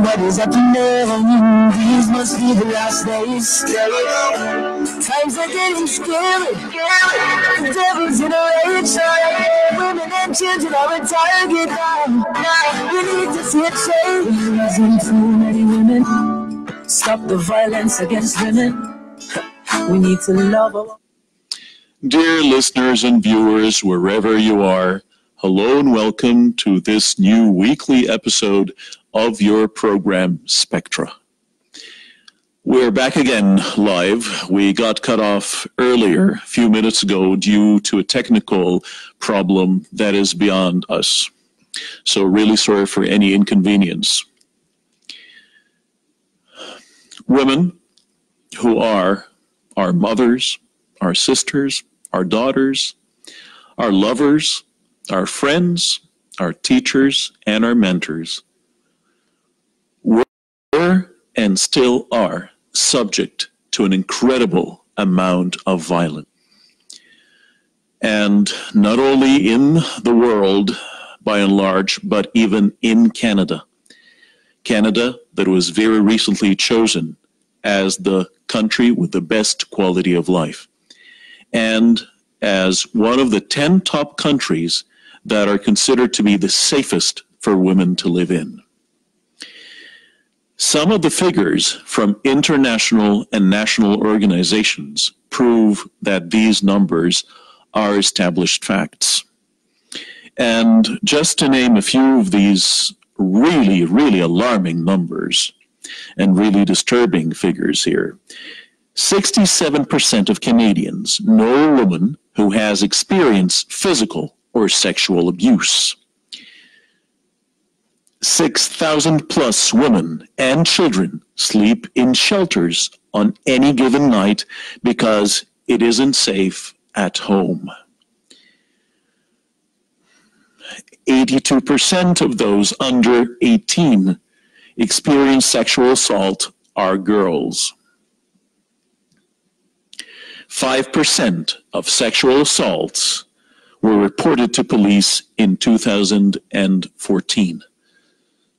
what is happening? These must be the last days. Times are getting scary. The devil's in a rage. Women and children are a target now. We need to see a change. Reason too many women. Stop the violence against women. We need to love our... Dear listeners and viewers, wherever you are, hello and welcome to this new weekly episode of your program, Spectra. We're back again live. We got cut off earlier, a few minutes ago, due to a technical problem that is beyond us. So really sorry for any inconvenience. Women who are our mothers, our sisters, our daughters, our lovers, our friends, our teachers, and our mentors were and still are subject to an incredible amount of violence. And not only in the world by and large, but even in Canada. Canada that was very recently chosen as the country with the best quality of life, and as one of the 10 top countries that are considered to be the safest for women to live in. Some of the figures from international and national organizations prove that these numbers are established facts. And just to name a few of these really, really alarming numbers and really disturbing figures here, 67% of Canadians know a woman who has experienced physical or sexual abuse. 6,000 plus women and children sleep in shelters on any given night because it isn't safe at home. 82% of those under 18 experience sexual assault are girls. 5% of sexual assaults were reported to police in 2014.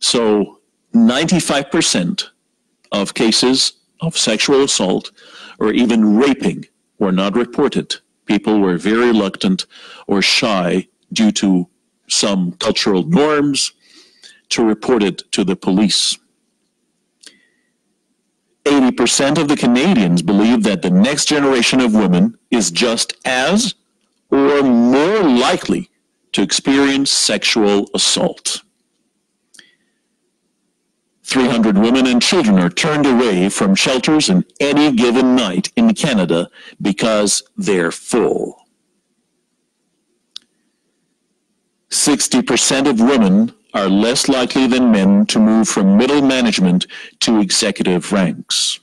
So 95% of cases of sexual assault or even raping were not reported. People were very reluctant or shy due to some cultural norms to report it to the police. 80% of the Canadians believe that the next generation of women is just as or more likely to experience sexual assault. 300 women and children are turned away from shelters on any given night in Canada because they're full. 60% of women are less likely than men to move from middle management to executive ranks.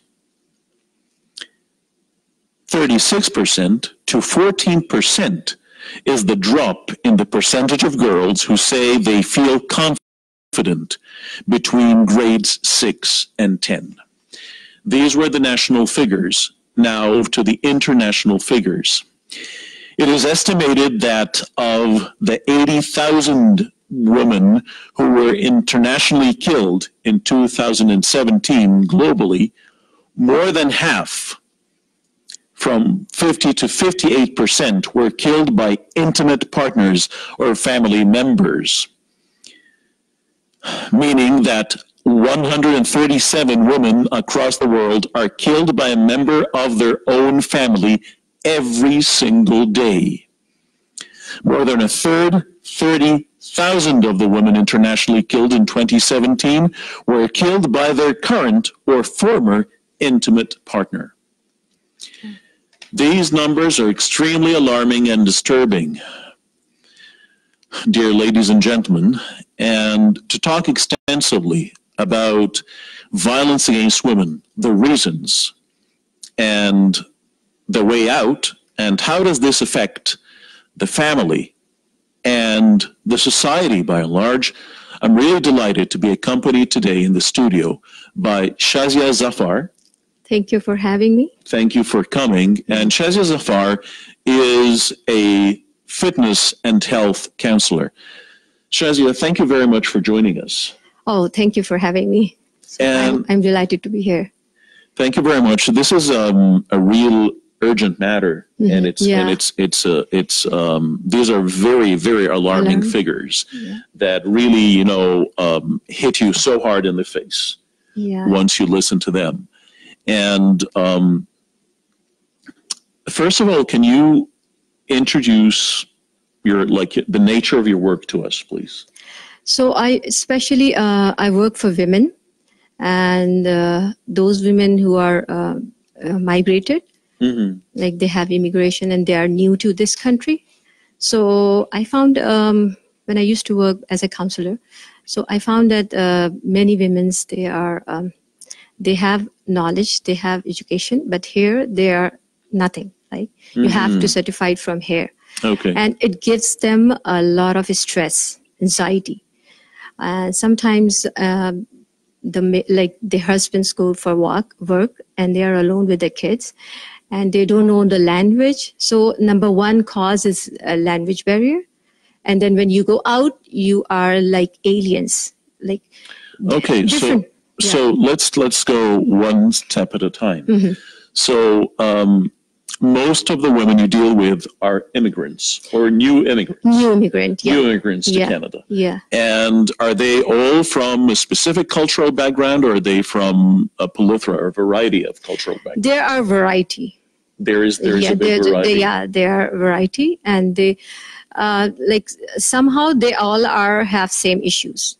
36% to 14% is the drop in the percentage of girls who say they feel confident between grades 6 and 10. These were the national figures. Now to the international figures. It is estimated that of the 80,000 women who were internationally killed in 2017 globally, more than half, from 50 to 58%, were killed by intimate partners or family members, meaning that 137 women across the world are killed by a member of their own family every single day. More than a third, 30,000 of the women internationally killed in 2017 were killed by their current or former intimate partner. These numbers are extremely alarming and disturbing, dear ladies and gentlemen, and to talk extensively about violence against women, the reasons, and the way out, and how does this affect the family and the society by and large. I'm really delighted to be accompanied today in the studio by Shazia Zafar. Thank you for having me. Thank you for coming. And Shazia Zafar is a fitness and health counselor. Shazia, thank you very much for joining us. Oh, thank you for having me. So And I'm delighted to be here. thank you very much. This is a real urgent matter, and these are very, very alarming figures that really, hit you so hard in the face once you listen to them. And first of all, can you introduce the nature of your work to us, please? So I work for women, and those women who are migrated, like they have immigration and they are new to this country. So I found when I used to work as a counselor, so I found that many women, they have knowledge, they have education, but here they are nothing. Right? You have to certify it from here. Okay. And it gives them a lot of stress, anxiety. Sometimes the husbands go for work and they are alone with the kids and they don't know the language. So number one cause is a language barrier. And then when you go out, you are like aliens. Okay, so let's go one step at a time. So most of the women you deal with are immigrants or new immigrants. New immigrants to Canada. Yeah. And are they all from a specific cultural background, or are they from a plethora or a variety of cultural backgrounds? There are variety. There is a big variety. There are variety, and they somehow they all have same issues.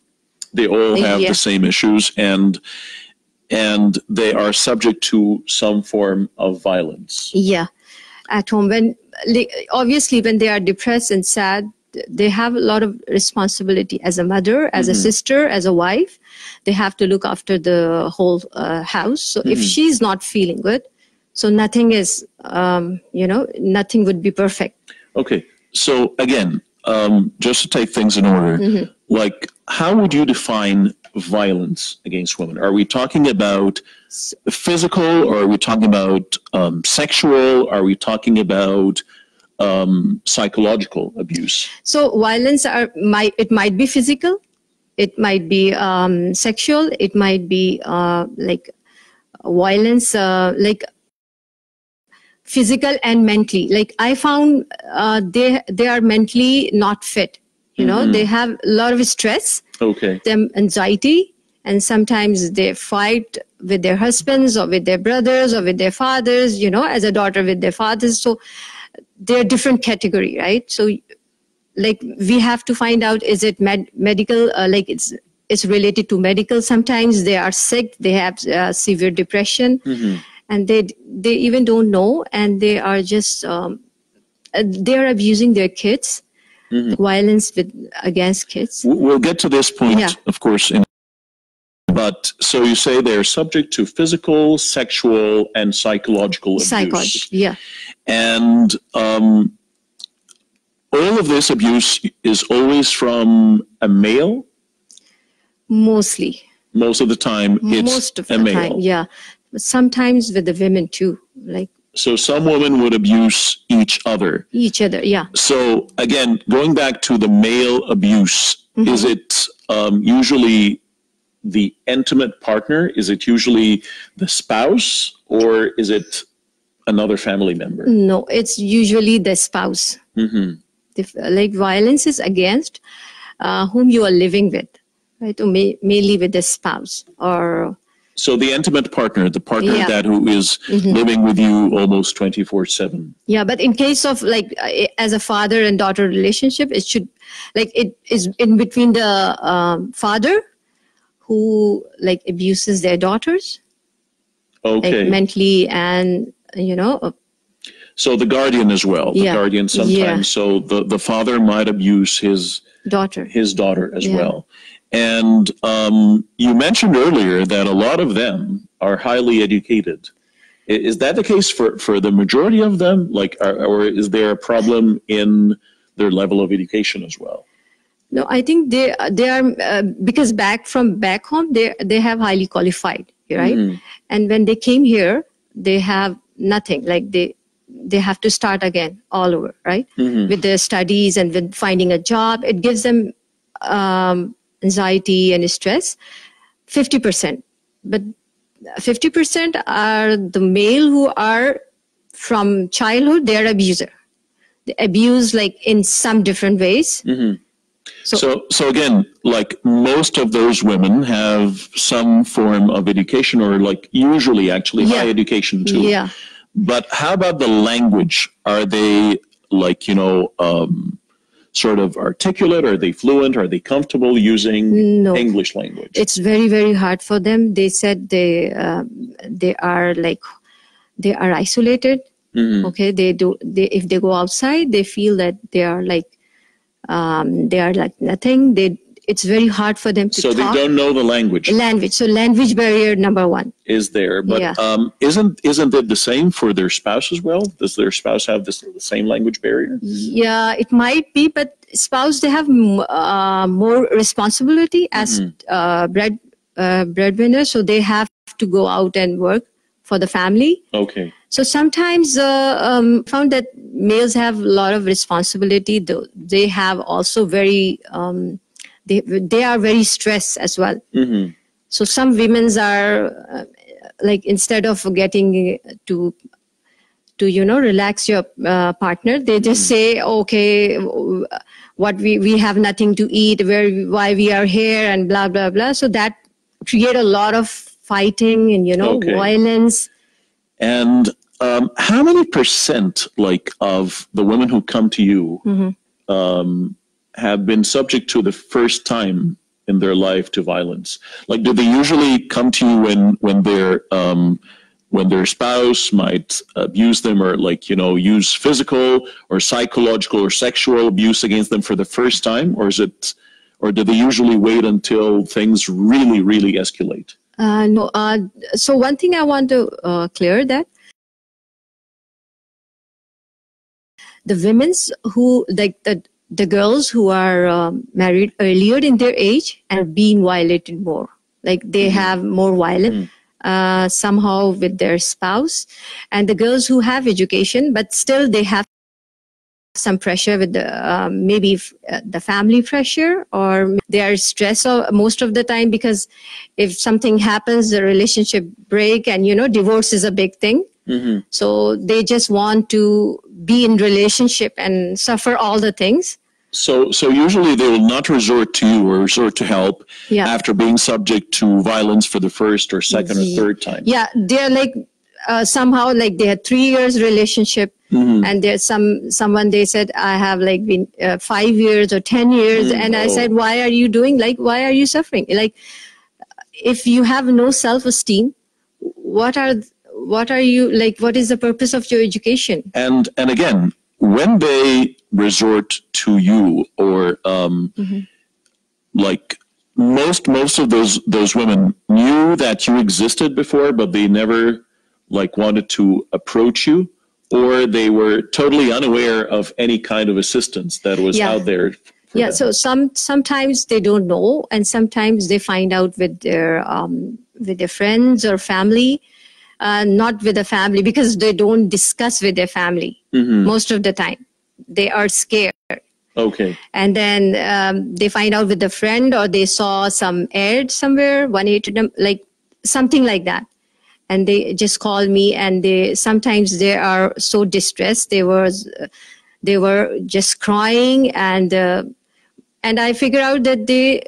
They all have the same issues, and they are subject to some form of violence. Yeah. At home, obviously when they are depressed and sad, they have a lot of responsibility as a mother, as a sister, as a wife. They have to look after the whole house. So if she's not feeling good, so nothing is, nothing would be perfect. Okay. So again, just to take things in order, how would you define violence against women? Are we talking about physical, or are we talking about sexual? Are we talking about psychological abuse? So violence it might be physical, it might be sexual, it might be violence, physical and mentally. I found they are mentally not fit. They have a lot of stress, them anxiety, and sometimes they fight with their husbands or with their brothers or with their fathers, as a daughter with their fathers. So they're different category, right? So we have to find out, is it medical, it's related to medical. Sometimes they are sick, they have severe depression, and they even don't know, and they are just, they're abusing their kids. Violence against kids. We'll get to this point, of course. But so you say they're subject to physical, sexual, and psychological abuse. And all of this abuse is always from a male? Mostly. Most of the time, it's a male. Yeah. But sometimes with the women too. So some women would abuse each other. So again, going back to the male abuse, is it usually the intimate partner? Is it usually the spouse, or is it another family member? No, it's usually the spouse. Violence is against whom you are living with, right? Or mainly with the spouse or... So the intimate partner, the partner who is living with you almost 24/7. Yeah, but in case of as a father and daughter relationship, it should it is in between the father who abuses their daughters, mentally, and So the guardian as well. The guardian sometimes. So the father might abuse his daughter as well. And you mentioned earlier that a lot of them are highly educated. Is that the case for the majority of them? Or is there a problem in their level of education as well? No, I think they are because back home they have highly qualified, right? And when they came here, they have nothing. They have to start again all over, right? With their studies and with finding a job, it gives them anxiety and stress. 50%. but 50% are the male who are from childhood, they're abuser. They abuse like in some different ways. Mm-hmm. So again, like most of those women have some form of education, or like usually actually high education too. Yeah. But how about the language? Are they like, sort of articulate? Are they fluent? Are they comfortable using English language? It's very, very hard for them. They said they are isolated. Mm-hmm. Okay. If they go outside, they feel that they are like nothing. It's very hard for them to talk. So they don't know the language. So language barrier number one is there, but isn't it the same for their spouse as well? Does their spouse have the same language barrier? Yeah, it might be, but spouse, they have more responsibility as breadwinner, so they have to go out and work for the family. Okay. So sometimes found that males have a lot of responsibility. Though they have also very they are very stressed as well. Mm-hmm. So some women's are like, instead of getting to relax your partner, they just say, okay, what we have nothing to eat, why we are here, and blah blah blah. So that create a lot of fighting and violence. And how many percent like of the women who come to you have been subject to the first time in their life to violence? Like, do they usually come to you when their spouse might abuse them, or like, use physical or psychological or sexual abuse against them for the first time? Or do they usually wait until things really, really escalate? No. So one thing I want to clear that the women's who, like the girls who are married earlier in their age and being violated more, like they have more violence somehow with their spouse, and the girls who have education but still they have some pressure with the maybe the family pressure, or they are stressed most of the time, because if something happens, the relationship break, and divorce is a big thing. Mm-hmm. So they just want to be in relationship and suffer all the things. So usually they will not resort to you or resort to help after being subject to violence for the first or second or third time. Yeah, they're like somehow like they had 3 years relationship, and there's someone they said, I have like been 5 years or 10 years, and I said, why are you doing, like, why are you suffering? Like, if you have no self-esteem, what are you like? What is the purpose of your education? And again, when they resort to you, or like most of those women knew that you existed before, but they never like wanted to approach you, or they were totally unaware of any kind of assistance that was out there. Yeah. So sometimes they don't know, and sometimes they find out with their friends or family. Not with the family, because they don't discuss with their family most of the time. They are scared. Okay. And then they find out with a friend, or they saw some ad somewhere, 1-800, like something like that. And they just call me, and sometimes they are so distressed. They were just crying, and I figure out that they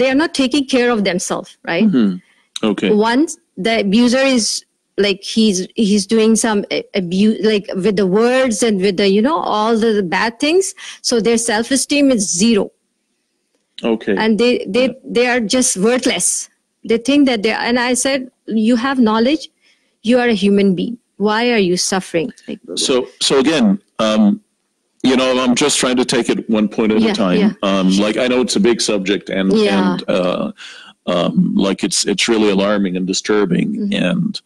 are not taking care of themselves, right? Mm-hmm. Okay. Once the abuser is like, he's doing some abuse, like with the words and with the all the bad things, so their self-esteem is zero. Okay. And they are just worthless. They think that and I said, you have knowledge, you are a human being, why are you suffering? Like, so again, I'm just trying to take it one point at a time. Like, I know it's a big subject, and like it's really alarming and disturbing, and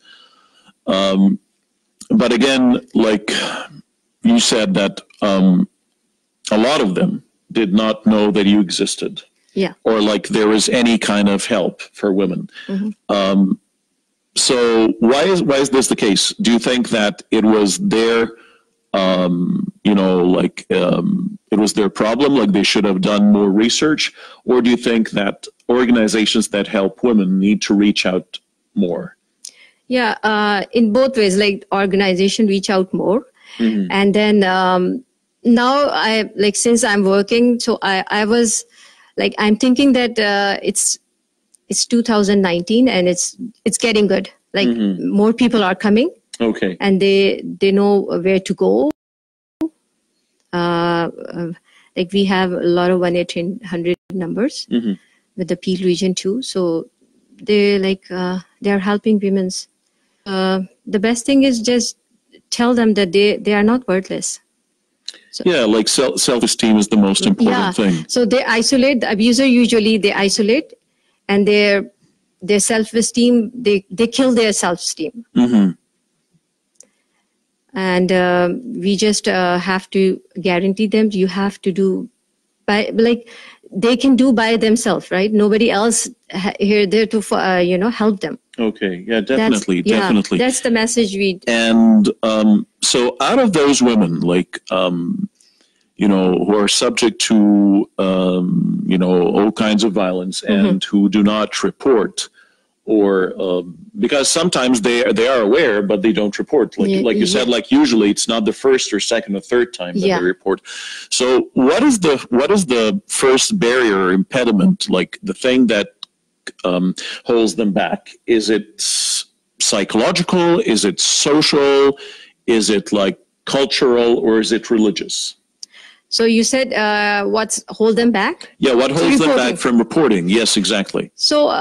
but again, like you said, that a lot of them did not know that you existed, or like there was any kind of help for women. Mm-hmm. So why is this the case? Do you think that it was their it was their problem, like they should have done more research? Or do you think that organizations that help women need to reach out more? Yeah, in both ways, like organization reach out more. And then now since I'm working, so I was like, I'm thinking that it's 2019 and it's getting good. Like more people are coming. Okay. And they know where to go. Like we have a lot of 1-800 numbers with the Peel region too. So they're helping women's. The best thing is just tell them that they are not worthless. So, yeah, like self-esteem is the most important thing. So they isolate the abuser. Usually they isolate, and their self-esteem, they kill their self-esteem. And we just have to guarantee them. You have to do they can do by themselves, right? Nobody else here there to help them. Okay, yeah, definitely. That's the message we. And so, out of those women, like who are subject to all kinds of violence and who do not report, or because sometimes they are aware but they don't report, like you said, like usually it's not the first or second or third time that they report. So what is the first barrier or impediment, like the thing that holds them back? Is it psychological? Is it social? Is it like cultural, or is it religious? So you said what's hold them back? Yeah, what holds them back from reporting? Yes, exactly. So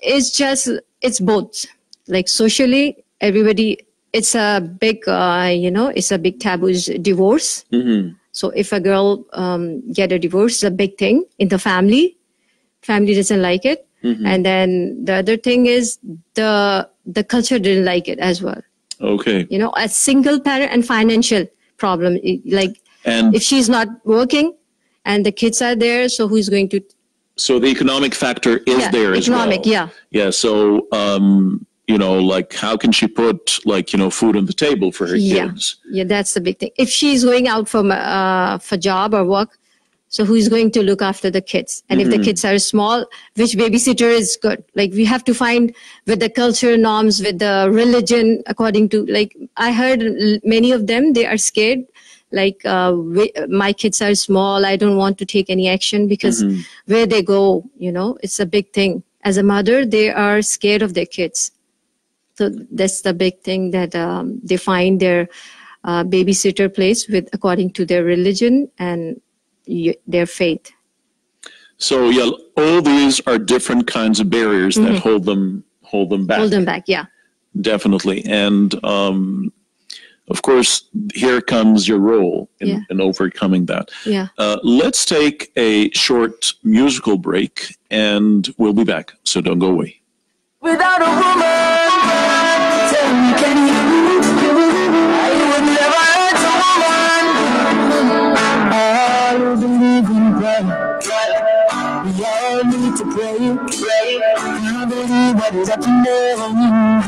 it's both. Like socially, everybody, it's a big, it's a big taboo is divorce. So if a girl get a divorce, it's a big thing in the family. Family doesn't like it. And then the other thing is the culture didn't like it as well. Okay. A single parent and financial problem, and if she's not working and the kids are there, so who's going to? So the economic factor is there as well. Yeah. So, like how can she put food on the table for her kids? Yeah, that's the big thing. If she's going out for job or work, so who's going to look after the kids? And if the kids are small, which babysitter is good? Like we have to find with the culture norms, with the religion, according to, like I heard many of them, they are scared. Like my kids are small, I don't want to take any action because where they go, it's a big thing. As a mother, they are scared of their kids. So that's the big thing, that they find their babysitter place according to their religion and their faith. So all these are different kinds of barriers that hold them back. Hold them back, yeah. Definitely. And of course, here comes your role in overcoming that. Yeah. Let's take a short musical break, and we'll be back. So don't go away. Without a woman, tell me, can you? I would never hurt a woman. I believe in prayer. We all need to pray. I believe what is happening.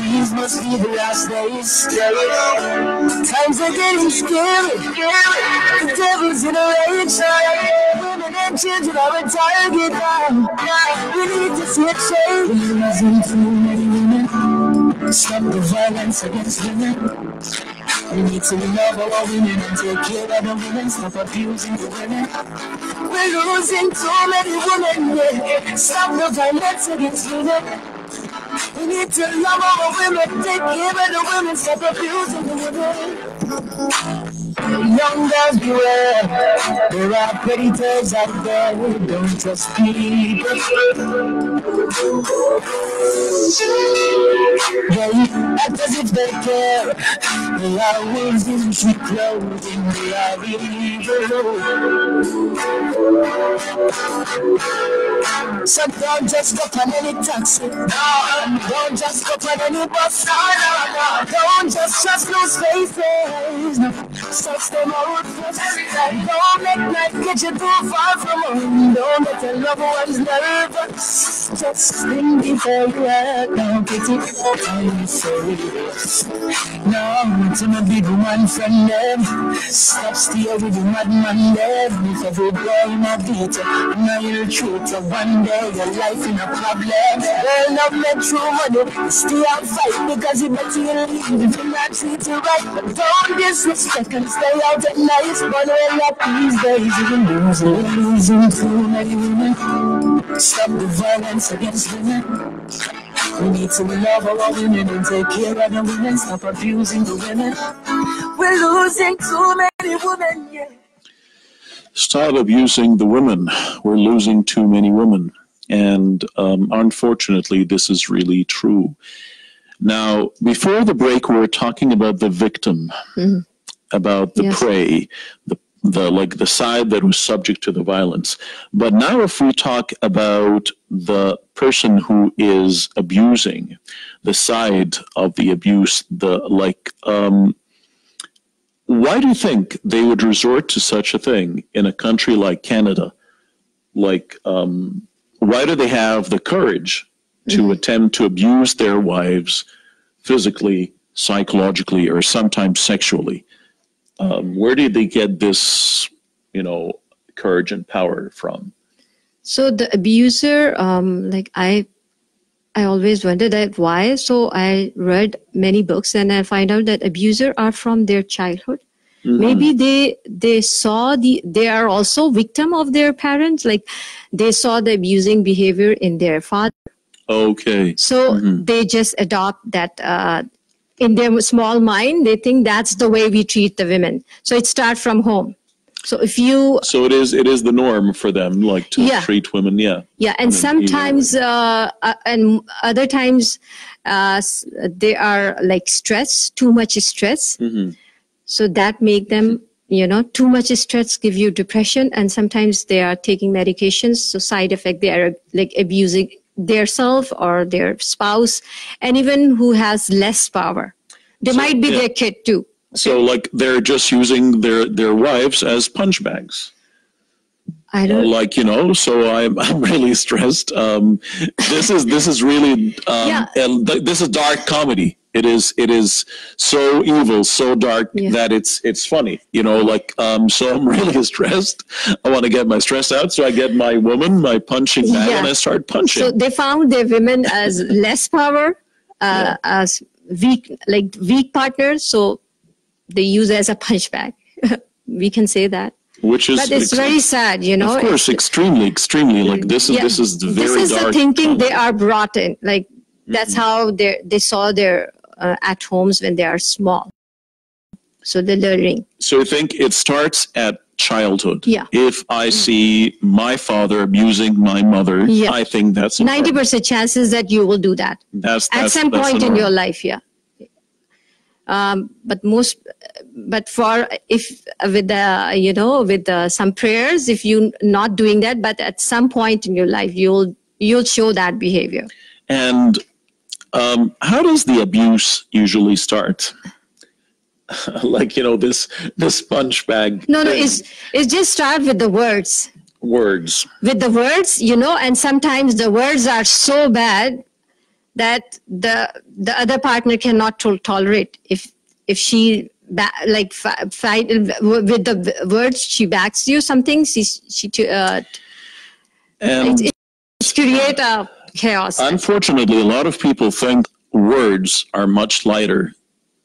These must be the last days. Times are getting scary. The devil's in a rage. Women and children are a target now. We need to see a change. We're losing too many women. Stop the violence against women. We need to love our women and take care of the women. Stop abusing the women. We're losing too many women. Stop the violence against women. We need to love our women, take care of the women, stop abusing the women. Young girls beware, there are predators out there, don't trust people. They act as if they care, they are wolves in sheep clothing, they are evil. So don't just go on any taxi, no, don't just go on any bus, no. Don't just trust those faces, no. Such them out. Don't make life get you too far from home. Don't let your loved ones nervous. Just think before you act. Don't get it time serious. No, it's a big one from them. Stop stealing with the madman there. If every day in a beat, now you'll treat you one day. Your life in a problem. Well, not met true money. Stay out fight because you better you leave if you not treat you right. But don't disrespect and stay out at night. But all up these days you're losing too many women. Stop the violence against women. We need to love our women and take care of the women. Stop abusing the women. We're losing too many women, yeah. Stop abusing the women. We're losing too many women. And unfortunately, this is really true. Now, before the break, we were talking about the victim, about the prey, the side that was subject to the violence. But now if we talk about the person who is abusing, the side of the abuse, why do you think they would resort to such a thing in a country like Canada? Why do they have the courage to attempt to abuse their wives physically, psychologically, or sometimes sexually? Where did they get this, courage and power from? So the abuser, I always wondered that why. So I read many books and I find out that abusers are from their childhood. Maybe they saw they are also victim of their parents. Like they saw the abusing behavior in their father. Okay. So they just adopt that in their small mind. They think that's the way we treat the women. So it starts from home. So if you it is the norm for them, to treat women, and sometimes and other times they are like stress, too much stress. So that make them, too much stress give you depression, and sometimes they are taking medications. So side effect, they are like abusing their self or their spouse, and even who has less power. They might be their kid too. Okay? So they're just using their wives as punch bags. I don't so I'm really stressed. This is really this is dark comedy. It is so evil, so dark that it's funny. So I'm really stressed. I want to get my stress out, so I get my woman, my punching bag, and I start punching. So they found their women as less power, as weak partners. So they use as a punch bag. We can say that. But it's very sad, Of course, extremely. This is very dark. This is the thinking they are brought in. That's how they saw their at homes when they are small. So they're learning. So I think it starts at childhood. Yeah. If I see my father abusing my mother, I think that's 90% chances that you will do that. At some point in your life, But for with some prayers, if you not doing that, but at some point in your life, you'll show that behavior. And how does the abuse usually start? This punch bag. No, it's just start with the words. With the words, and sometimes the words are so bad that the other partner cannot tolerate. If she fight with the words, she backs you something. It create a chaos. Unfortunately, a lot of people think words are much lighter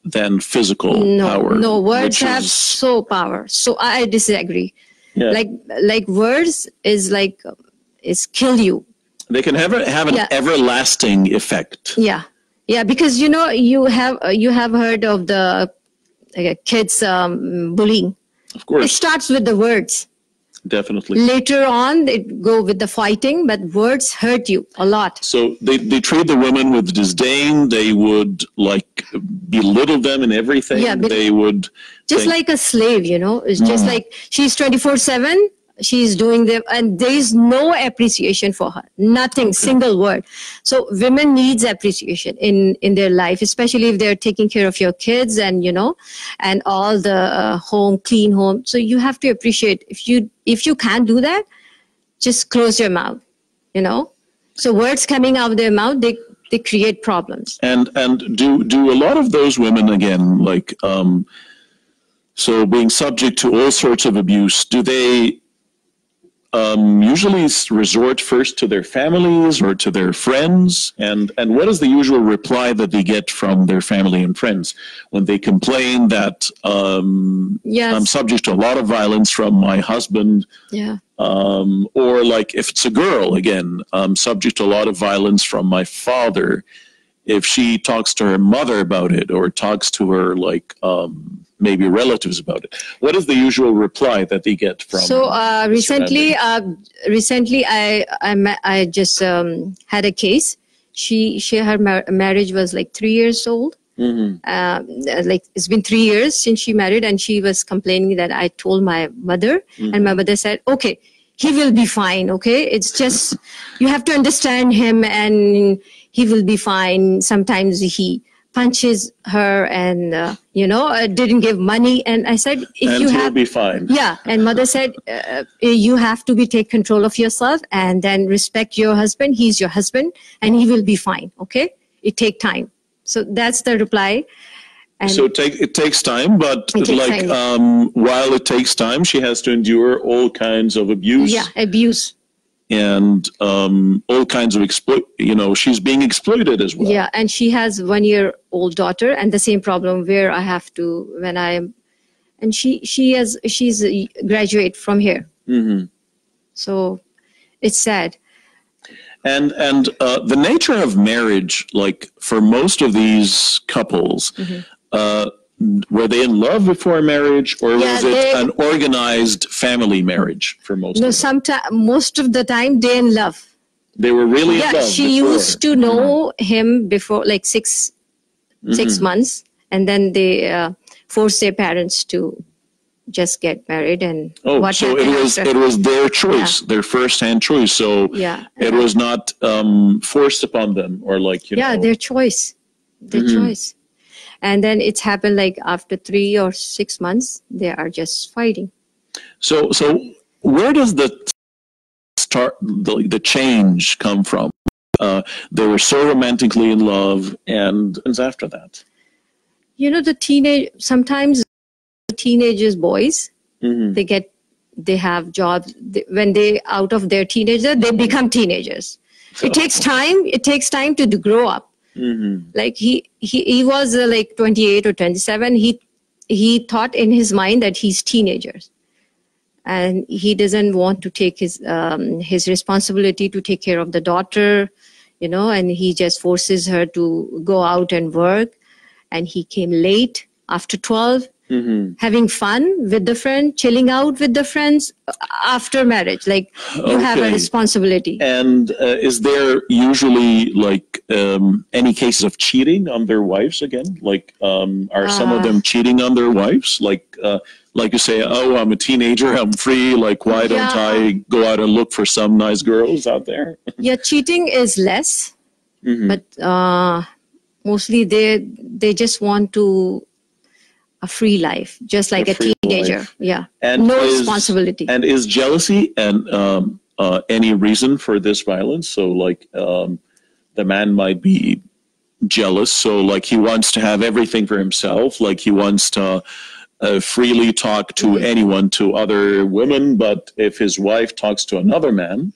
than physical power. No, words have so power. So I disagree. Yeah. Words is kill you. They can have an everlasting effect. Yeah, because you have heard of the kids bullying. Of course, it starts with the words. Definitely. Later on, they go with the fighting, but words hurt you a lot. So they treat the women with disdain. They would belittle them and everything. Yeah, they would just like a slave. It's just like she's 24/7. She's doing them, and there is no appreciation for her. Nothing, single word. So women needs appreciation in their life, especially if they're taking care of your kids and, and all the clean home. So you have to appreciate. If you can't do that, just close your mouth, So words coming out of their mouth, they create problems. And do a lot of those women, again, like, so being subject to all sorts of abuse, do they usually resort first to their families or to their friends? And what is the usual reply that they get from their family and friends when they complain that I'm subject to a lot of violence from my husband? Yeah. Or like if it's a girl, again, subject to a lot of violence from my father. If she talks to her mother about it or talks to her like maybe relatives about it, what is the usual reply that they get from? So recently I just had a case. Her marriage was like 3 years old. Like it's been 3 years since she married, and she was complaining that I told my mother, and my mother said, "Okay, he will be fine. Okay, it's just you have to understand him, and he will be fine. Sometimes he punches her, and didn't give money." And I said, he'll be fine. Yeah. And mother said, you have to take control of yourself, and then respect your husband. He's your husband, and he will be fine. Okay, it take time. So that's the reply. And so it takes time, but while it takes time, she has to endure all kinds of abuse. Yeah, abuse. And all kinds of she's being exploited as well. Yeah, and she has 1-year-old daughter, and the same problem where I have to and she's a graduate from here. So it's sad. And the nature of marriage, like for most of these couples, were they in love before marriage, or was it an organized family marriage for most of them? Most of the time they're in love. They were really in love. She used to know him before, like 6 months, and then they forced their parents to just get married. And so it was their choice, their first-hand choice. So it was not forced upon them, or like their choice, choice. And then it's happened like after 3 or 6 months, they are just fighting. So where does the change come from? They were so romantically in love, and after that, sometimes the teenagers, boys, they have jobs. When they out of their teenager, they become teenagers. It takes time. It takes time to grow up. Like he was like 28 or 27. He thought in his mind that he's teenagers, and he doesn't want to take his responsibility to take care of the daughter, and he just forces her to go out and work. And he came late after 12, having fun with the friend, chilling out with the friends after marriage. Like you have a responsibility. And is there usually like any cases of cheating on their wives again? Like are some of them cheating on their wives? Like you say, oh, I'm a teenager, I'm free. Like why don't I go out and look for some nice girls out there? Yeah, cheating is less, but mostly they just want to a free life, just like a teenager. Life. Yeah, and no responsibility. And is jealousy and any reason for this violence? So like the man might be jealous, so like he wants to have everything for himself, like he wants to freely talk to anyone, to other women, but if his wife talks to another man,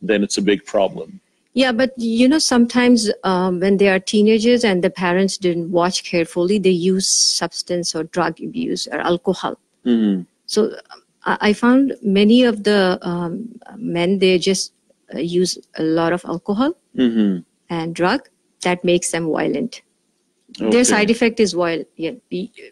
then it's a big problem. Yeah, but sometimes when they are teenagers and the parents didn't watch carefully, they use substance or drug abuse or alcohol. So I found many of the men, they just use a lot of alcohol and drug. That makes them violent. Okay. Their side effect is violent. Yeah.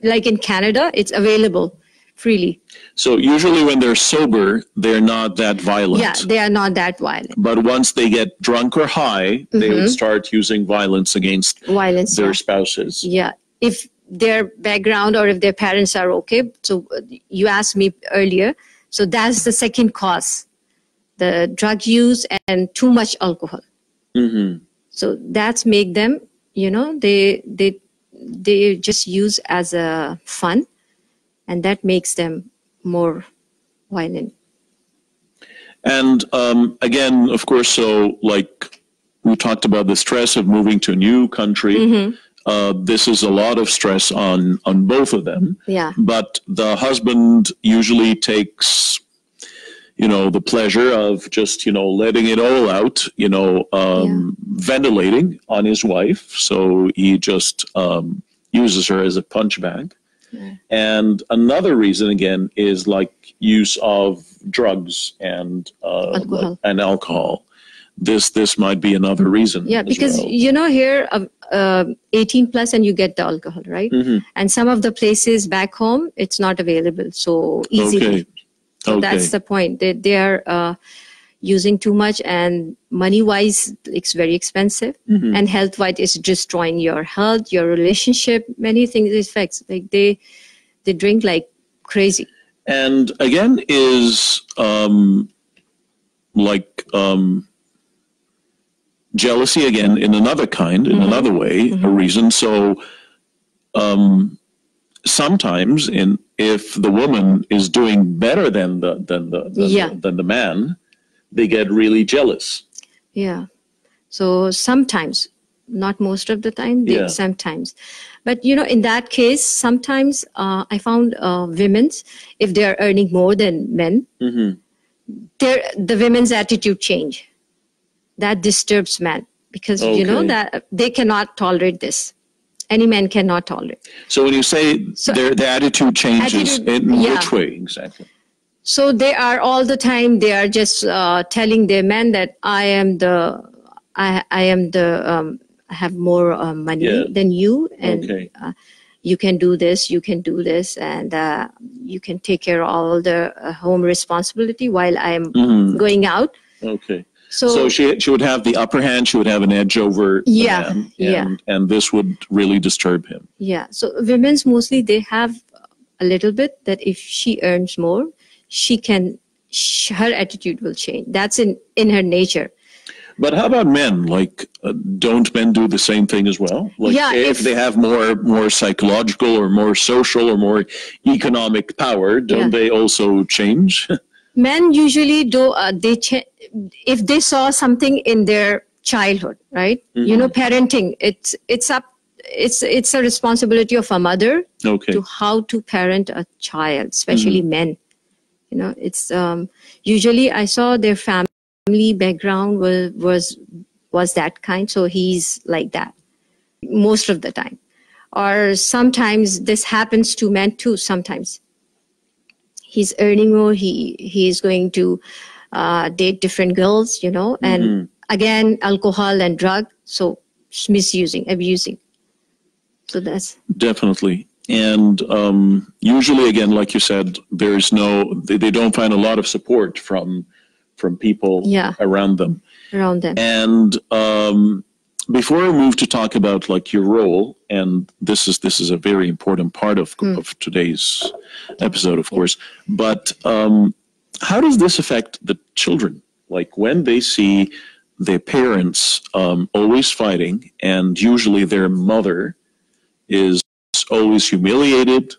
Like in Canada, it's available freely. So usually when they're sober, they're not that violent. Yeah, they are not that violent. But once they get drunk or high, they would start using violence against their spouses. Yeah, if their background or if their parents are okay. So you asked me earlier. So that's the second cause, the drug use and too much alcohol. Mm-hmm. So that's make them, they just use as a fun, and that makes them more violent. And again, of course, so like we talked about the stress of moving to a new country. Mm-hmm. This is a lot of stress on both of them. Yeah. But the husband usually takes, the pleasure of just, letting it all out, ventilating on his wife. So he just uses her as a punch bag. Yeah. And another reason, again, is like use of drugs and alcohol. This might be another reason. Yeah, because well. Here 18 plus and you get the alcohol, right? Mm-hmm. And some of the places back home it's not available so easily. Okay. So that's the point. They are using too much, and money wise it's very expensive, mm-hmm. and health wise it's destroying your health, your relationship, many things affects. Like they drink like crazy. And again is jealousy again in another kind, in mm-hmm. another way, mm-hmm. a reason. So sometimes if the woman is doing better than the man, they get really jealous. Yeah. So sometimes, not most of the time, sometimes. But, in that case, sometimes I found women's, if they are earning more than men, mm-hmm. the women's attitude change. That disturbs men because, that they cannot tolerate this. Any man cannot tolerate. So when you say the attitude changes, in which way exactly? So they are all the time, they are just telling their men that I have more money than you, and you can do this, and you can take care of all the home responsibility while I'm mm-hmm. going out. Okay. So she would have the upper hand, she would have an edge over the man, and this would really disturb him. Yeah. So women's mostly, they have a little bit that if she earns more, her attitude will change. That's in her nature. But how about men? Like, don't men do the same thing as well? Like, if they have more psychological or more social or more economic power, don't they also change? Men usually do. If they saw something in their childhood, right? Mm-hmm. Parenting. It's a responsibility of a mother to how to parent a child, especially mm-hmm. men. It's usually I saw their family background was that kind, so he's like that most of the time. Or sometimes this happens to men too. Sometimes he's earning more, he is going to date different girls, and mm-hmm. again alcohol and drug, so misusing, abusing. So that's definitely. And usually, again, like you said, they don't find a lot of support from people around them. And before we move to talk about like your role, and this is a very important part of today's episode, of course. But how does this affect the children? Like when they see their parents always fighting, and usually their mother is always humiliated,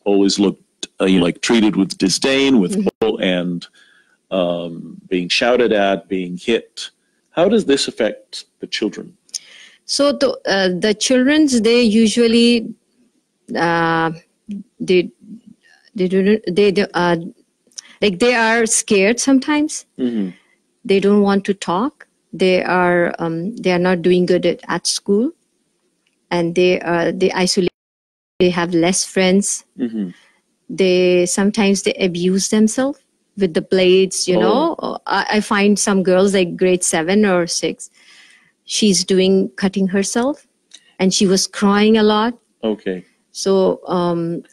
always looked like treated with disdain, with mm-hmm. and being shouted at, being hit. How does this affect the children? So the children's, they usually they are scared sometimes. Mm-hmm. They don't want to talk. They are not doing good at school, and they isolate. They have less friends. Mm-hmm. They sometimes abuse themselves with the blades. I find some girls like grade 7 or 6. She's cutting herself, and she was crying a lot. Okay. So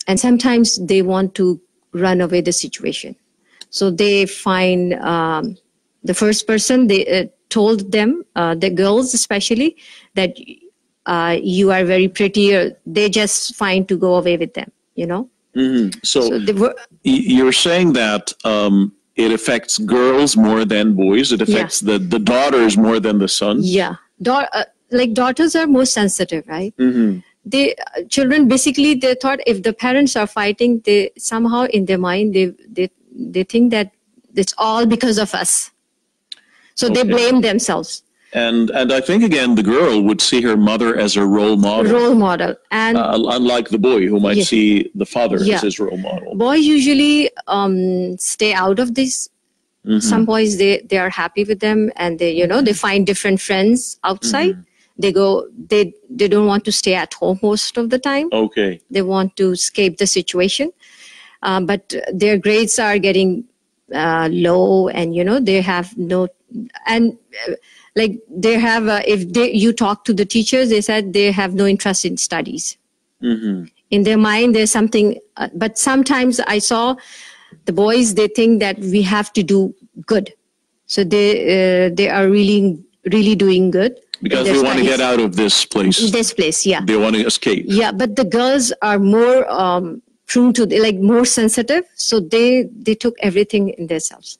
and sometimes they want to run away the situation. So they find the first person, they told them, the girls especially, that you are very pretty. Or they just find to go away with them, So you're saying that it affects girls more than boys. It affects the daughters more than the sons. Yeah, like daughters are more sensitive, right? Children basically, they thought if the parents are fighting, they somehow in their mind they think that it's all because of us, so they blame themselves. And I think again the girl would see her mother as a role model, and unlike the boy who might see the father as his role model. Boys usually stay out of this. Some boys they are happy with them, and they find different friends outside. They go, they don't want to stay at home most of the time. They want to escape the situation, but their grades are getting low, and they have no, and like they have you talk to the teachers, they said they have no interest in studies. In their mind there's something, but sometimes I saw the boys, they think that we have to do good, so they are really doing good because they want to get out of this place. They want to escape. But the girls are more prone to, like, more sensitive, so they took everything in themselves.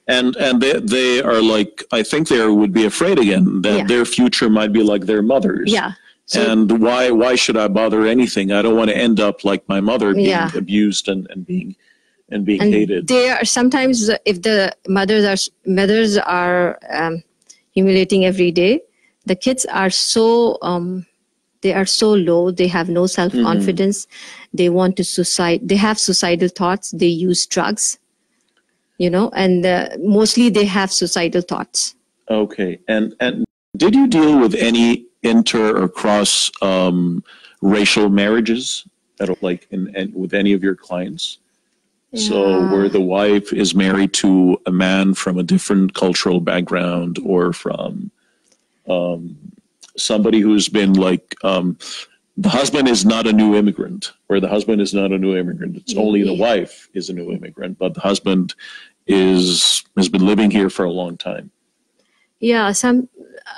And they are like, I think they would be afraid again that their future might be like their mother's. So, and why should I bother anything? I don't want to end up like my mother, being abused and being hated. They are sometimes, if the mothers are humiliating every day, the kids are so they are so low. They have no self-confidence. They want to suicide. They have suicidal thoughts. They use drugs. And mostly they have suicidal thoughts. Okay. And did you deal with any inter or cross racial marriages with any of your clients? So where the wife is married to a man from a different cultural background, or from somebody who's been the husband is not a new immigrant, or the husband is not a new immigrant. It's only the wife is a new immigrant, but the husband has been living here for a long time. Some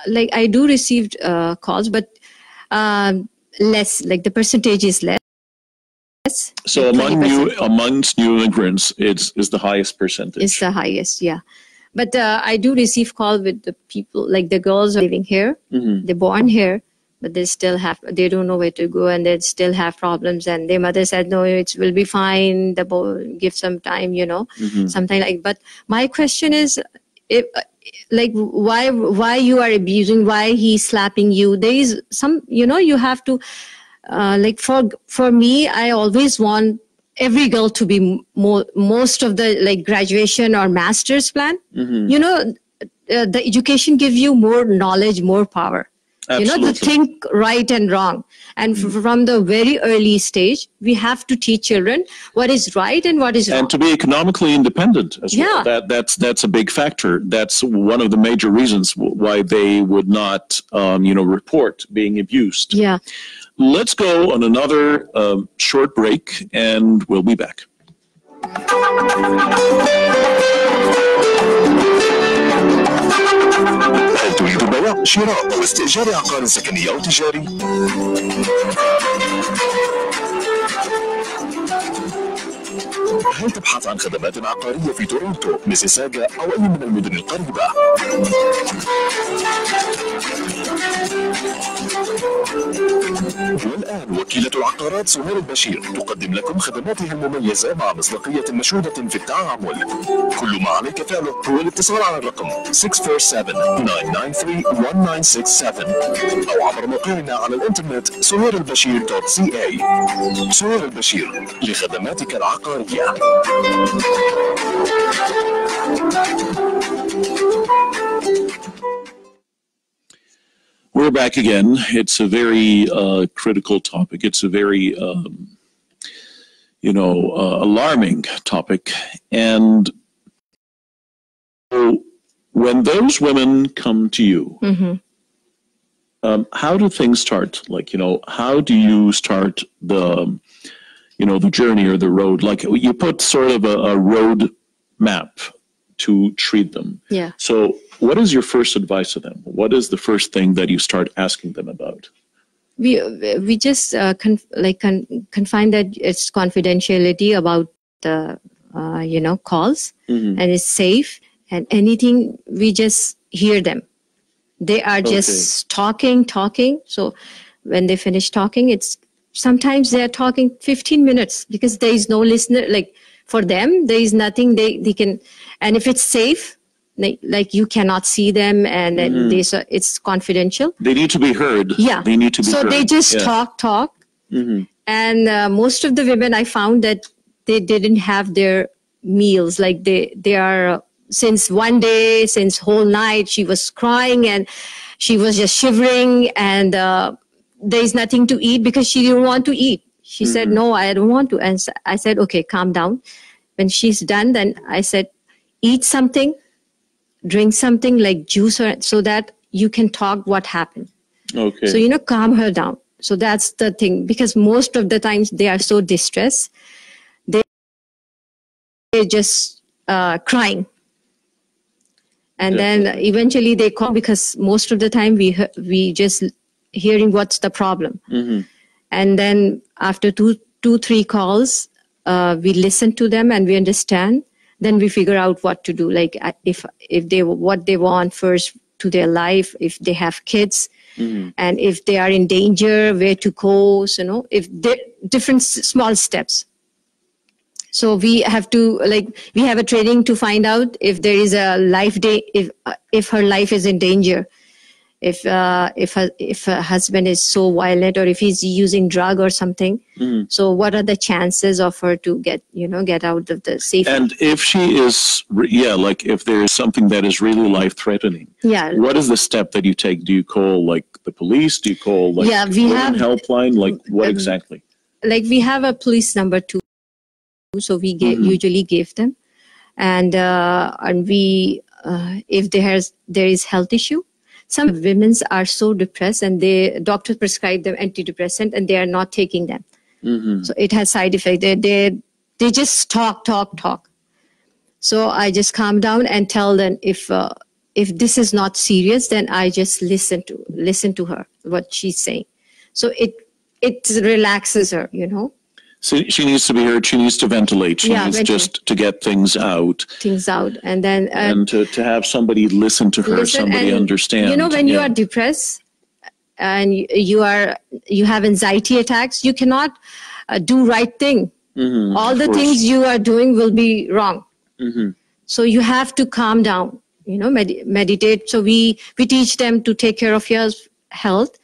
I do receive calls, but less. Like the percentage is less. So amongst new immigrants, it's the highest percentage. It's the highest, But I do receive calls with the people, like the girls are living here. They're born here, but they don't know where to go, and they still have problems. And their mother said, no, it will be fine. The boy, give some time, something like. But my question is, why you are abusing? Why he's slapping you? There is some, you have to, for me, I always want every girl to be most of the graduation or master's plan. The education gives you more knowledge, more power. Absolutely. To think right and wrong. And from the very early stage, we have to teach children what is right and what is wrong. And to be economically independent as well. That's a big factor. That's one of the major reasons why they would not, report being abused. Let's go on another short break, and we'll be back. هل تريد بيع، شراء أو استئجار عقار سكني أو تجاري؟ هل تبحث عن خدمات عقارية في تورونتو، ميسيساغا أو أي من المدن القريبة؟ والآن وكيلة العقارات سهير البشير تقدم لكم خدماتها المميزة مع مصداقية مشهودة في التعامل. كل ما عليك فعله هو الاتصال على الرقم 647-993-1967 أو عبر موقعنا على الإنترنت سهيرالبشير.ca. سهير البشير لخدماتك العقارية. We're back again. It's a very critical topic. It's a very, alarming topic. And when those women come to you, how do things start? How do you start the journey or the road? Like, you put sort of a road map to treat them. So what is your first advice to them? What is the first thing that you start asking them about? we just confine that it's confidentiality about the calls, and it's safe, and anything we just hear them. They are just talking. So when they finish talking, it's sometimes they are talking 15 minutes because there is no listener. Like for them, there is nothing they can, and if it's safe, like you cannot see them, and then it's confidential. They need to be heard. Yeah, they need to be heard. So they just talk, and most of the women, I found that they didn't have their meals. Like they are since one day, since whole night, she was crying and she was just shivering, and there is nothing to eat because she didn't want to eat. She said, "No, I don't want to." And I said, "Okay, calm down." When she's done, then I said, "Eat something. Drink something like juice, so that you can talk what happened." Okay. So, calm her down. So that's the thing, because most of the times they are so distressed. They're just crying. And then eventually they call, because most of the time we just hearing what's the problem. And then after two, 3 calls, we listen to them and we understand. Then we figure out what to do, like if they what they want first to their life, if they have kids, and if they are in danger, where to go. So, if different small steps. So we have to we have a training to find out if there is a if her life is in danger, if her husband is so violent, or if he's using drug or something. So what are the chances of her to get out of the safe? And if she is, if there's something that is really life-threatening, what is the step that you take? Do you call the police? Do you call we have helpline? What exactly? We have a police number too, so we usually give them, and we if there is health issue. Some women are so depressed, and doctors prescribe them antidepressant, and they are not taking them. So it has side effects. They just talk. So I just calm down and tell them if this is not serious, then I just listen to her, what she's saying. So it relaxes her, So she needs to be heard. She needs to ventilate. She needs just to get things out. And then and to have somebody listen to her, somebody understand. When you are depressed and you have anxiety attacks, you cannot do right thing. All the things you are doing will be wrong. So you have to calm down. Meditate. So we teach them to take care of your health,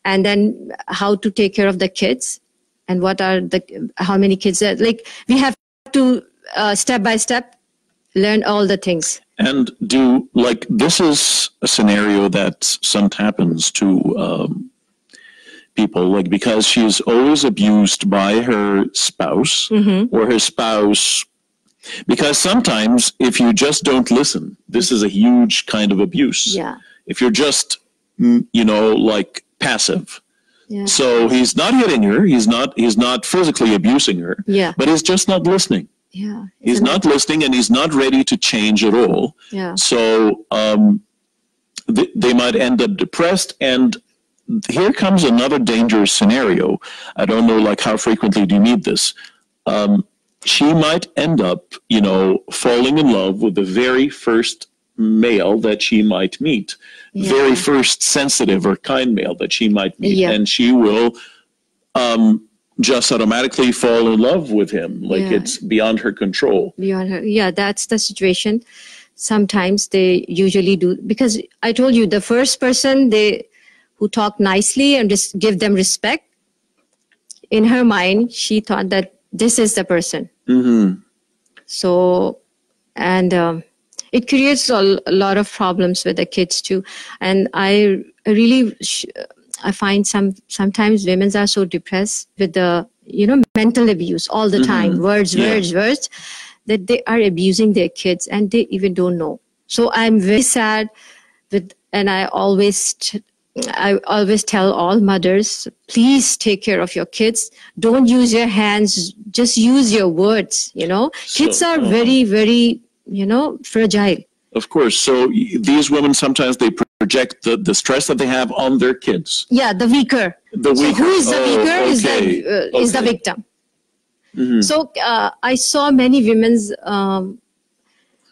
and then how to take care of the kids. And how many kids are, we have to step by step learn all the things. And this is a scenario that sometimes happens to people, because she is always abused by her spouse or her spouse. Because sometimes if you just don't listen, this is a huge kind of abuse. Yeah. If you're just, passive. Yeah. So he's not hitting her. He's not physically abusing her. Yeah. But he's just not listening. Yeah. He's not listening, and he's not ready to change at all. Yeah. So they might end up depressed. And here comes another dangerous scenario. I don't know, how frequently do you meet this? She might end up, falling in love with the very first male that she might meet, very first sensitive or kind male that she might meet, and she will just automatically fall in love with him, it's beyond her control. Beyond her, that's the situation. Sometimes they usually do, because I told you the first person who talk nicely and just give them respect. In her mind, she thought that this is the person. So, and it creates a lot of problems with the kids too. And I really, I find sometimes women are so depressed with the, mental abuse all the time, words, that they are abusing their kids and they even don't know. So I'm very sad and I always tell all mothers, please take care of your kids. Don't use your hands, just use your words, Kids are very, very, fragile. Of course. So these women, sometimes they project the stress that they have on their kids. Yeah, the weaker. The weaker. So who is the weaker is the victim. So I saw many women's,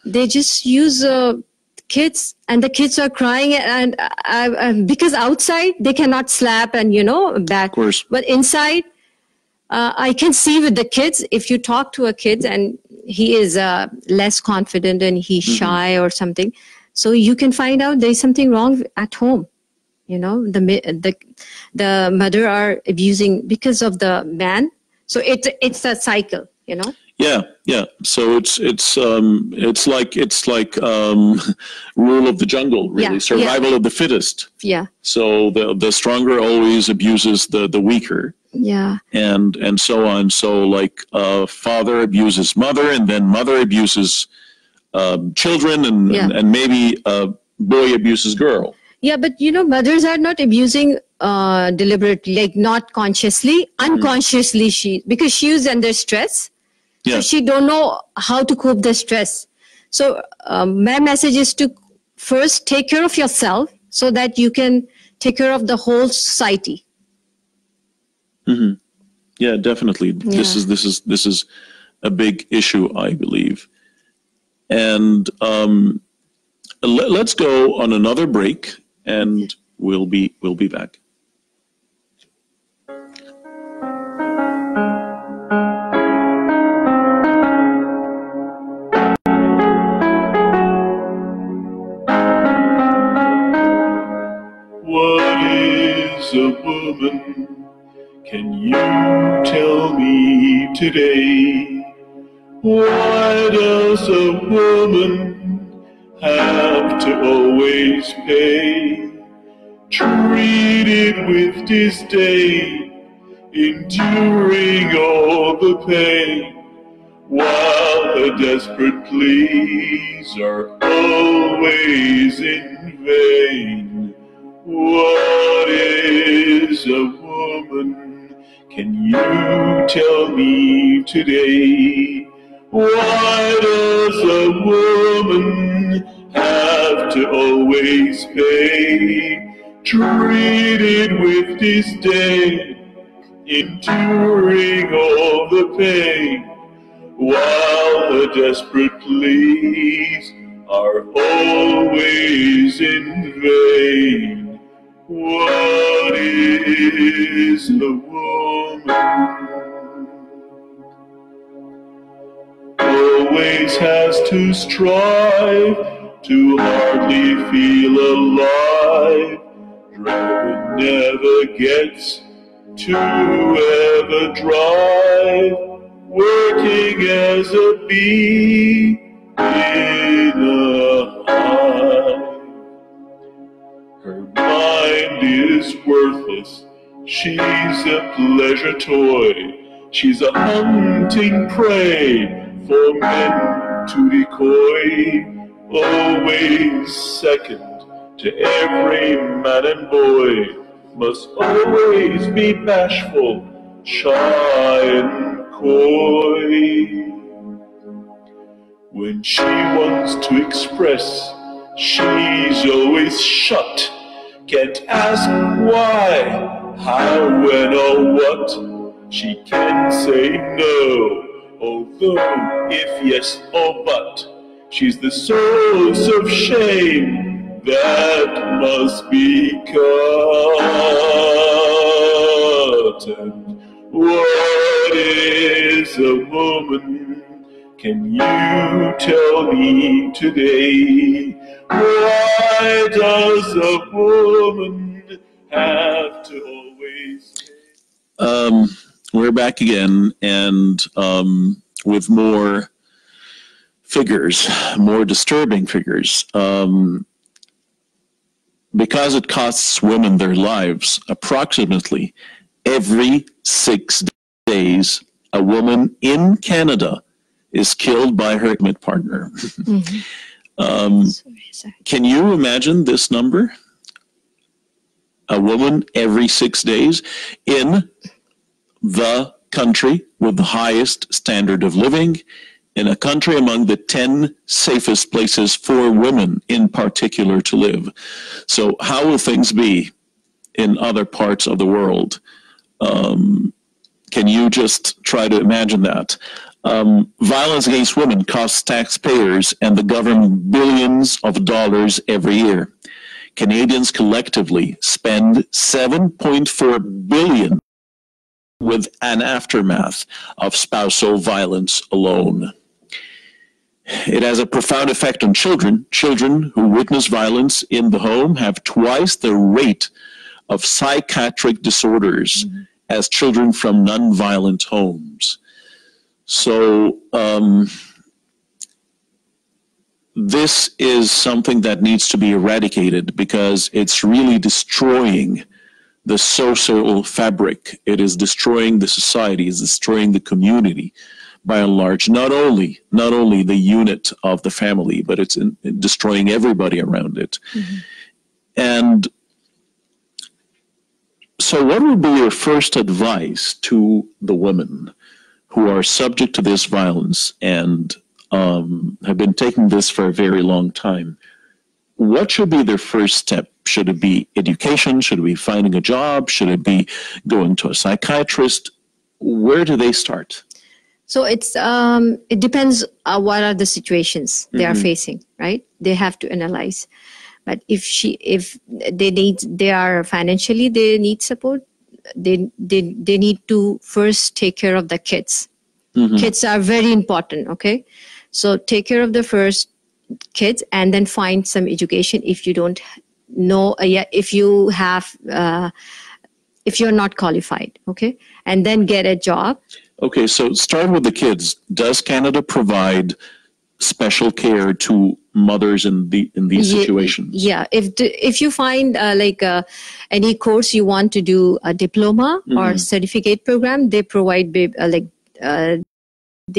they just use kids, and the kids are crying, and because outside they cannot slap and, back. Of course. But inside, I can see with the kids, if you talk to a kid and he is less confident and he's shy or something, so you can find out there's something wrong at home. The mother are abusing because of the man. So it's a cycle, Yeah. So it's like rule of the jungle, really, survival of the fittest. Yeah. So the stronger always abuses the weaker. Yeah. And so on. So like father abuses mother, and then mother abuses children, and maybe boy abuses girl. Yeah, but mothers are not abusing deliberately, like not consciously, unconsciously, because she is under stress. Yeah. So she don't know how to cope the stress. So my message is to first take care of yourself so that you can take care of the whole society. Yeah, definitely. Yeah. This is a big issue, I believe. And let's go on another break, and we'll be back. What is a woman? Can you tell me today? Why does a woman have to always pay? Treated with disdain, enduring all the pain, while her desperate pleas are always in vain. What is a woman? Can you tell me today? Why does a woman have to always pay? Treated with disdain, enduring all the pain, while her desperate pleas are always in vain. What is a woman? Always has to strive to hardly feel alive. Driver never gets to ever drive. Working as a bee in a hive. Her mind is worthless, she's a pleasure toy. She's a hunting prey for men to decoy. Always second to every man and boy. Must always be bashful, shy and coy. When she wants to express, she's always shut. Can't ask why, how, when, or what. She can say no, although if yes or but. She's the source of shame that must be cut. And what is a woman? Can you tell me today? Why does a woman have to always... We're back again, and with more figures, more disturbing figures. Because it costs women their lives, approximately every 6 days, a woman in Canada is killed by her intimate partner. Can you imagine this number? A woman every 6 days in the country with the highest standard of living, in a country among the 10 safest places for women in particular to live. So how will things be in other parts of the world. Can you just try to imagine that? Violence against women costs taxpayers and the government billions of dollars every year. Canadians collectively spend $7.4 billion with an aftermath of spousal violence alone. It has a profound effect on children. Children who witness violence in the home have twice the rate of psychiatric disorders as children from non-violent homes. So this is something that needs to be eradicated because it's really destroying the social fabric. It is destroying the society, it's destroying the community by and large, not only the unit of the family, but it's destroying everybody around it. And so what would be your first advice to the women who are subject to this violence and have been taking this for a very long time? What should be their first step? Should it be education? Should it be finding a job? Should it be going to a psychiatrist? Where do they start? So it depends what are the situations they are facing, right? They have to analyze. But if they are financially, they need support, they need to first take care of the kids. Kids are very important, okay? So take care of the first kids and then find some education if you don't know, if you have, if you're not qualified, okay? And then get a job. Okay, so start with the kids. Does Canada provide special care to mothers in these situations? Yeah, if you find any course you want to do, a diploma or certificate program, they provide they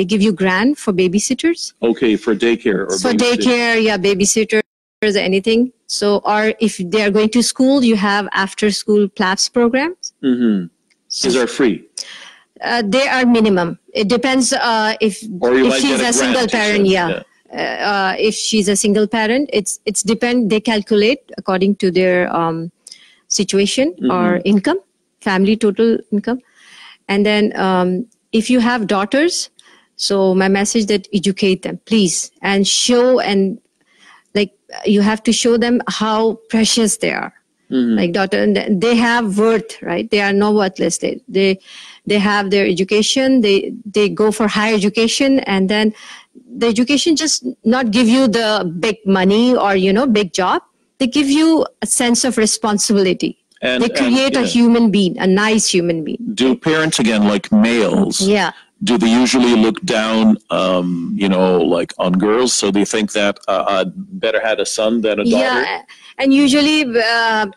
give you grant for babysitters. Okay, for daycare or for daycare, yeah, babysitters, anything. So, or if they are going to school, you have after school PLAPS programs. These are free. They are minimum. It depends if she's a single parent. If she's a single parent, it's depend. They calculate according to their situation or income, family total income, and then if you have daughters, so my message that educate them, please, and show and you have to show them how precious they are. Like daughter, they have worth, right? They are not worthless. They have their education. They go for higher education, and then the education just not give you the big money or big job. They give you a sense of responsibility. And they create a human being, a nice human being. Do parents, again, like males? Yeah. Do they usually look down, on girls? So they think that I better had a son than a daughter? Yeah, and usually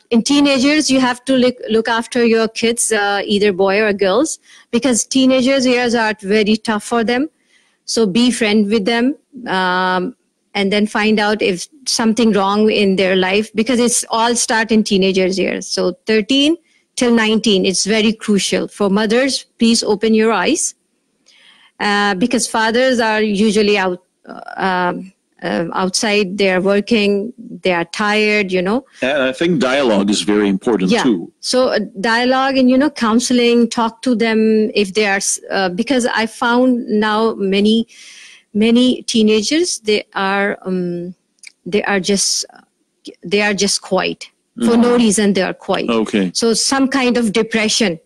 in teenagers, you have to look after your kids, either boy or girls, because teenagers years are very tough for them. So be friend with them, and then find out if something wrong in their life, because it's all start in teenagers years. So 13 till 19, it's very crucial. For mothers, please open your eyes. Because fathers are usually outside, they are working, they are tired, And I think dialogue is very important too. So dialogue and, counseling, talk to them if they are, because I found now many teenagers, they are just quiet. For no reason, they are quiet. Okay. So some kind of depression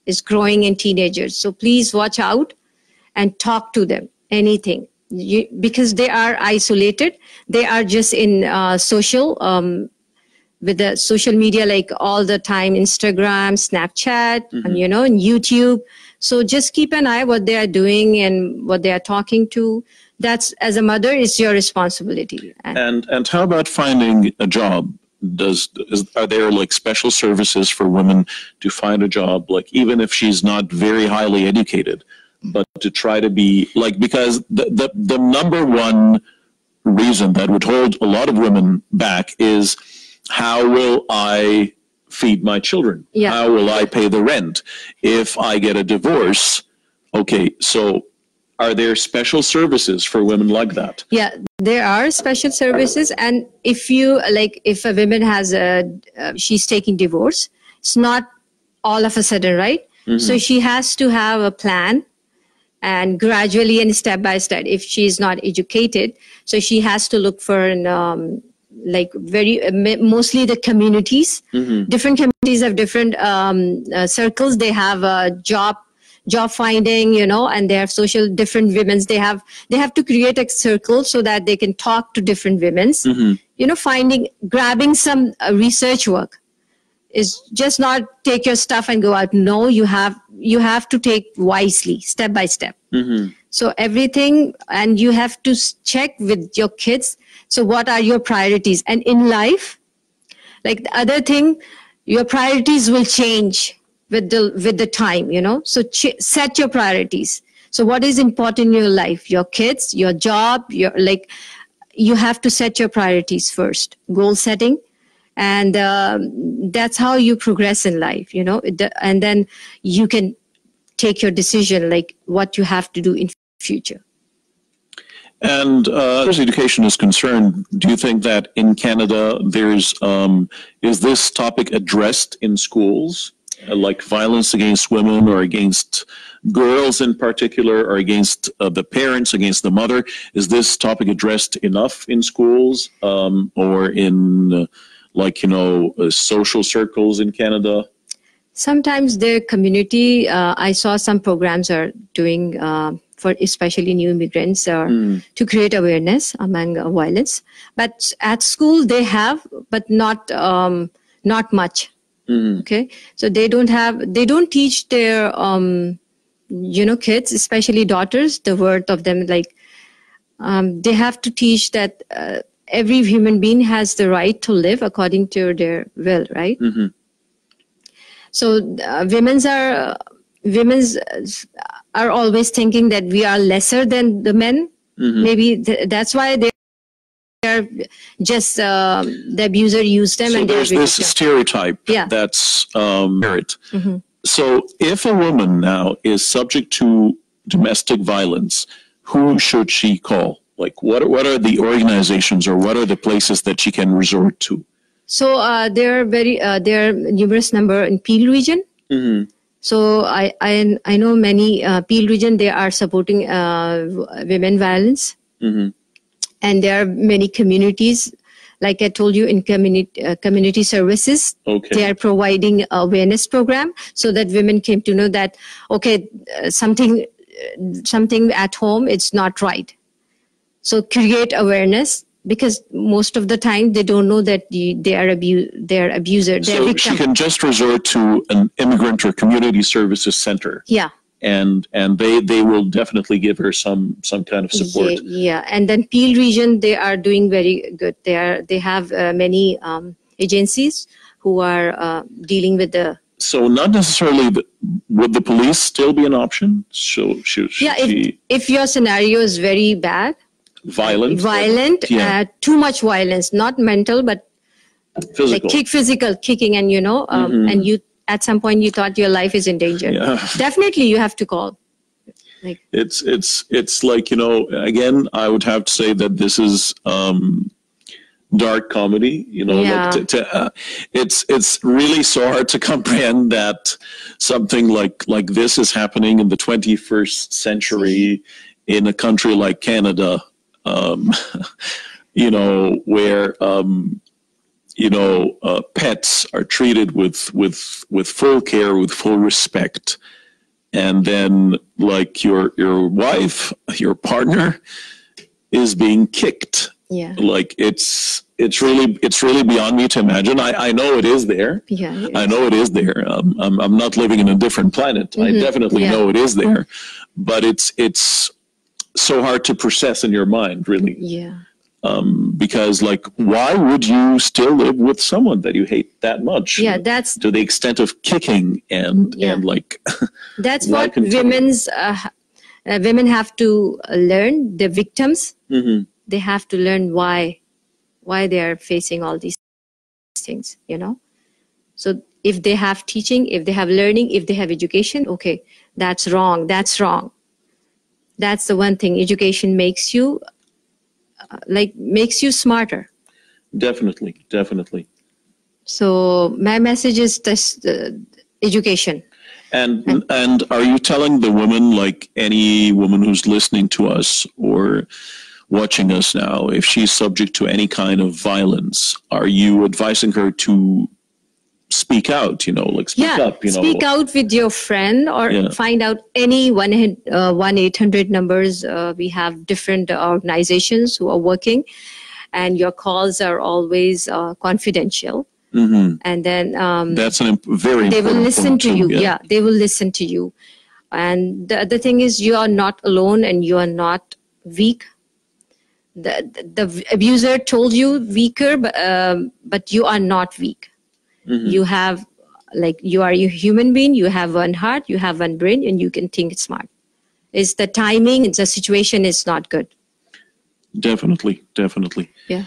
is growing in teenagers. So please watch out. And talk to them, anything, because they are isolated. They are just in social, with the social media, like all the time, Instagram, Snapchat, and and YouTube. So just keep an eye what they are doing and what they are talking to. That's, as a mother, is your responsibility. And how about finding a job? Are there special services for women to find a job, even if she's not very highly educated? But to try to be because the number one reason that would hold a lot of women back is, how will I feed my children? Yeah. How will I pay the rent if I get a divorce? Okay, so are there special services for women like that? Yeah, there are special services. And if you if a woman has she's taking divorce, It's not all of a sudden, right? So she has to have a plan, and gradually and step by step. If she is not educated, so she has to look for mostly the communities. Different communities have different circles. They have job finding, and they have social, different women's. They have to create a circle so that they can talk to different women's. Grabbing some research work is just not take your stuff and go out. No, you have to take wisely, step by step. So everything, and you have to check with your kids. So what are your priorities? And in life, like the other thing, your priorities will change with the time, So set your priorities. So what is important in your life? Your kids, your job, you have to set your priorities first. Goal setting. And that's how you progress in life, and then you can take your decision, like what you have to do in future. And as education is concerned, do you think that in Canada there's is this topic addressed in schools, like violence against women or against girls in particular, or against the parents, against the mother? Is this topic addressed enough in schools or in social circles in Canada? Sometimes their community, I saw some programs are doing for especially new immigrants to create awareness among violence. But at school they have, but not much. Okay, so they don't teach their kids, especially daughters, the worth of them. They have to teach that every human being has the right to live according to their will, right? So women's are always thinking that we are lesser than the men. Maybe that's why they are just the abuser used them. So and there's this stereotype that's merit. So if a woman now is subject to domestic violence, who should she call? Like, what are the organizations, or what are the places that she can resort to? So there are numerous number in Peel region. So I know many Peel region, they are supporting women violence, and there are many communities. Like I told you, in community services, they are providing awareness program so that women came to know that something at home, it's not right. So create awareness, because most of the time they don't know that they are abuser. So she can just resort to an immigrant or community services center. Yeah. And they will definitely give her some kind of support. Yeah. And then Peel region, they are doing very good. They have many agencies who are dealing with the. So not necessarily, would the police still be an option? If your scenario is very bad. Violent, too much violence, not mental, but physical. Physical kicking, and and you at some point you thought your life is in danger. Definitely, you have to call. It's like, again, I would have to say that this is dark comedy. It's really so hard to comprehend that something like this is happening in the 21st century in a country like Canada. Where pets are treated with full care, with full respect, and then like your wife, your partner, is being kicked. Yeah, like it's really beyond me to imagine. I know it is there. Yeah, I know it is there. I'm not living in a different planet. I definitely know it is there, but it's so hard to process in your mind, really. Yeah. Because, why would you still live with someone that you hate that much? Yeah, that's to the extent of kicking and That's what women have to learn. The victims, they have to learn why they are facing all these things. So if they have teaching, if they have learning, if they have education, that's wrong. That's wrong. That's the one thing. Education makes you makes you smarter. Definitely. So my message is this, education. And are you telling the woman, like any woman who's listening to us or watching us now, if she's subject to any kind of violence, are you advising her to speak out, like speak up, Speak out with your friend or find out any 1-800 numbers. We have different organizations who are working, and your calls are always confidential. Mm-hmm. And then that's very they important. Will listen to you. Yeah, they will listen to you. And the thing is, you are not alone and you are not weak. The abuser told you weaker, but you are not weak. Mm-hmm. You have, you are a human being, you have one heart, you have one brain, and you can think smart. It's the timing, the situation is not good. Definitely. Yeah.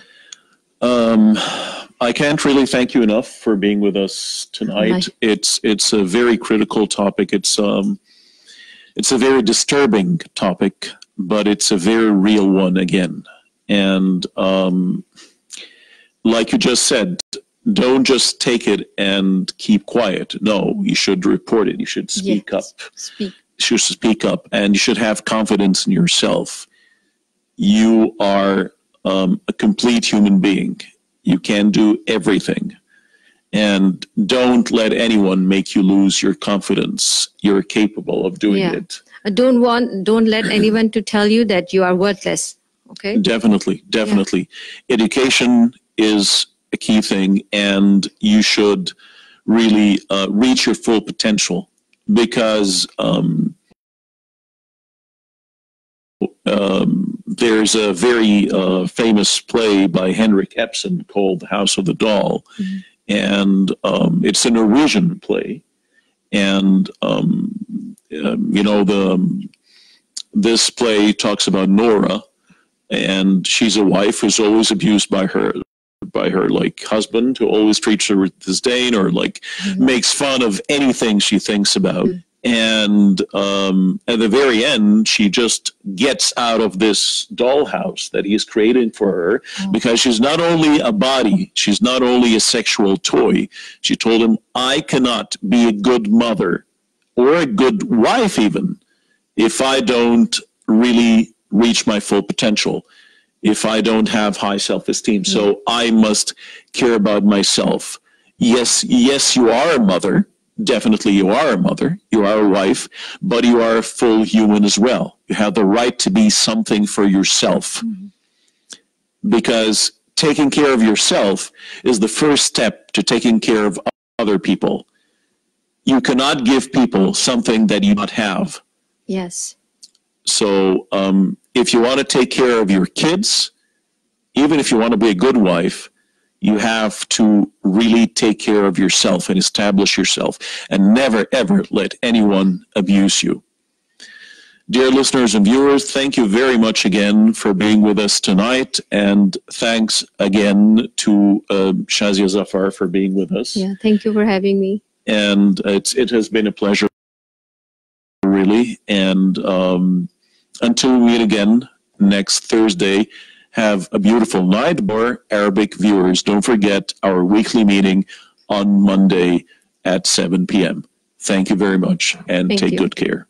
I can't really thank you enough for being with us tonight. It's a very critical topic. It's a very disturbing topic, but it's a very real one again. And like you just said, don't just take it and keep quiet. No, you should report it. You should speak up. You should speak up, and you should have confidence in yourself. You are a complete human being. You can do everything. And don't let anyone make you lose your confidence. You're capable of doing it. Don't let anyone to tell you that you are worthless. Okay? Definitely. Yeah. Education is a key thing, and you should really reach your full potential, because there's a very famous play by Henrik Ibsen called The House of the Doll, mm-hmm. and it's a Norwegian play, and this play talks about Nora, and she's a wife who's always abused by her husband, who always treats her with disdain or mm-hmm. makes fun of anything she thinks about. Mm-hmm. And at the very end, she just gets out of this dollhouse that he's creating for her, because she's not only a body, she's not only a sexual toy. She told him, I cannot be a good mother or a good wife even if I don't really reach my full potential, if I don't have high self-esteem. So I must care about myself. Yes, you are a mother. Definitely you are a mother, you are a wife, but you are a full human as well. You have the right to be something for yourself. Mm-hmm. Because taking care of yourself is the first step to taking care of other people. You cannot give people something that you don't have. Yes. So if you want to take care of your kids, even if you want to be a good wife, you have to really take care of yourself and establish yourself, and never, ever let anyone abuse you. Dear listeners and viewers, thank you very much again for being with us tonight. And thanks again to Shazia Zafar for being with us. Yeah, thank you for having me. And it has been a pleasure, really. And until we meet again next Thursday, have a beautiful night. More Arabic viewers, don't forget our weekly meeting on Monday at 7 p.m. Thank you very much, and take good care.